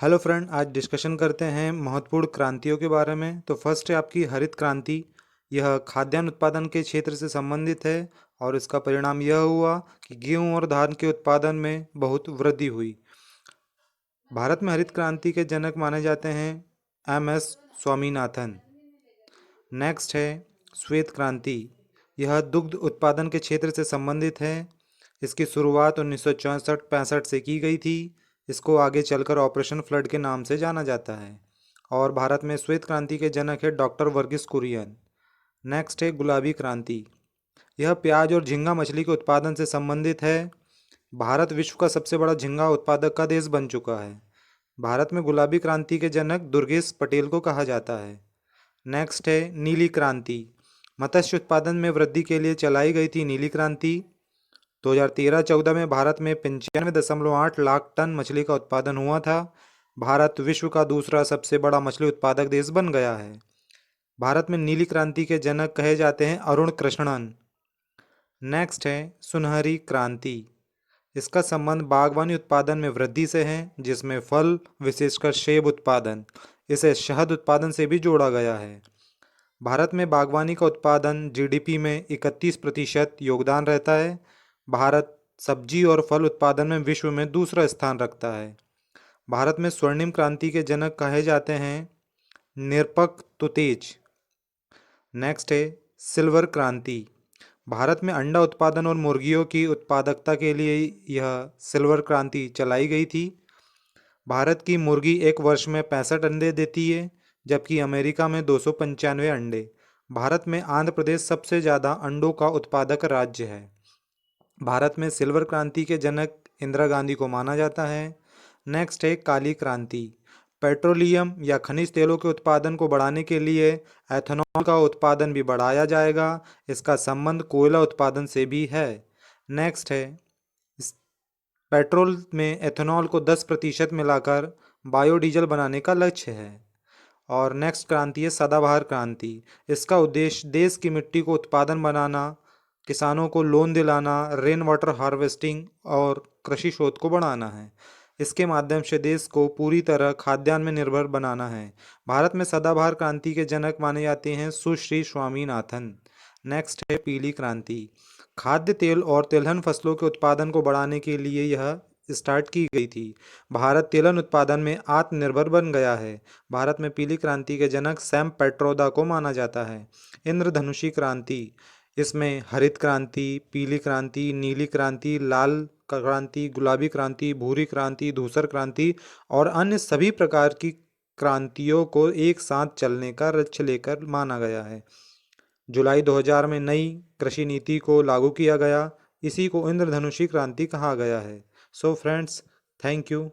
Hello friend, आज discussion करते हैं महत्वपूर्ण क्रांतियों के बारे में। तो फर्स्ट है आपकी हरित क्रांति। यह खाद्यान्न उत्पादन के क्षेत्र से संबंधित है और इसका परिणाम यह हुआ कि गेहूं और धान के उत्पादन में बहुत वृद्धि हुई। भारत में हरित क्रांति के जनक माने जाते हैं एम.एस. स्वामीनाथन। नेक्स्ट है श्वेत क्रांति। यह दुग्ध उत्पादन के क्षेत्र से संबंधित है। इसकी शुरुआत 1964-65 से की गई थी। इसको आगे चलकर ऑपरेशन फ्लड के नाम से जाना जाता है। और भारत में श्वेत क्रांति के जनक है डॉक्टर वर्गीस कुरियन। नेक्स्ट है गुलाबी क्रांति। यह प्याज और झींगा मछली के उत्पादन से संबंधित है। भारत विश्व का सबसे बड़ा झींगा उत्पादक का देश बन चुका है। भारत में गुलाबी क्रांति के जनक दुर्गेश पटेल को कहा जाता है। नेक्स्ट है नीली क्रांति। मत्स्य उत्पादन में वृद्धि के लिए चलाई गई थी नीली क्रांति। 2013-14 में भारत में 95.8 लाख टन मछली का उत्पादन हुआ था। भारत विश्व का दूसरा सबसे बड़ा मछली उत्पादक देश बन गया है। भारत में नीली क्रांति के जनक कहे जाते हैं अरुण कृष्णन। नेक्स्ट है सुनहरी क्रांति। इसका संबंध बागवानी उत्पादन में वृद्धि से है, जिसमें फल विशेषकर सेब उत्पादन, इसे शहद उत्पादन से भी जोड़ा गया है। भारत में बागवानी का उत्पादन जीडीपी में 31% योगदान रहता है। भारत सब्जी और फल उत्पादन में विश्व में दूसरा स्थान रखता है। भारत में स्वर्णिम क्रांति के जनक कहे जाते हैं निरपक तुतेज। नेक्स्ट है सिल्वर क्रांति। भारत में अंडा उत्पादन और मुर्गियों की उत्पादकता के लिए यह सिल्वर क्रांति चलाई गई थी। भारत की मुर्गी एक वर्ष में 65 अंडे देती है, जबकि अमेरिका में 295 अंडे। भारत में आंध्र प्रदेश सबसे ज़्यादा अंडों का उत्पादक राज्य है। भारत में सिल्वर क्रांति के जनक इंदिरा गांधी को माना जाता है। नेक्स्ट है काली क्रांति। पेट्रोलियम या खनिज तेलों के उत्पादन को बढ़ाने के लिए एथेनॉल का उत्पादन भी बढ़ाया जाएगा। इसका संबंध कोयला उत्पादन से भी है। नेक्स्ट है पेट्रोल में एथेनॉल को 10% मिलाकर बायोडीजल बनाने का लक्ष्य है। और नेक्स्ट क्रांति है सदाबहार क्रांति। इसका उद्देश्य देश की मिट्टी को उत्पादन बनाना, किसानों को लोन दिलाना, रेन वाटर हार्वेस्टिंग और कृषि शोध को बढ़ाना है। इसके माध्यम से देश को पूरी तरह खाद्यान्न में निर्भर बनाना है। भारत में सदाबहार क्रांति के जनक माने जाते हैं सुश्री स्वामीनाथन। नेक्स्ट है पीली क्रांति। खाद्य तेल और तिलहन फसलों के उत्पादन को बढ़ाने के लिए यह स्टार्ट की गई थी। भारत तिलहन उत्पादन में आत्मनिर्भर बन गया है। भारत में पीली क्रांति के जनक सैम पेट्रोदा को माना जाता है। इंद्रधनुषी क्रांति। इसमें हरित क्रांति, पीली क्रांति, नीली क्रांति, लाल क्रांति, गुलाबी क्रांति, भूरी क्रांति, धूसर क्रांति और अन्य सभी प्रकार की क्रांतियों को एक साथ चलने का लक्ष्य लेकर माना गया है। जुलाई 2000 में नई कृषि नीति को लागू किया गया। इसी को इंद्रधनुषी क्रांति कहा गया है। So friends, thank you.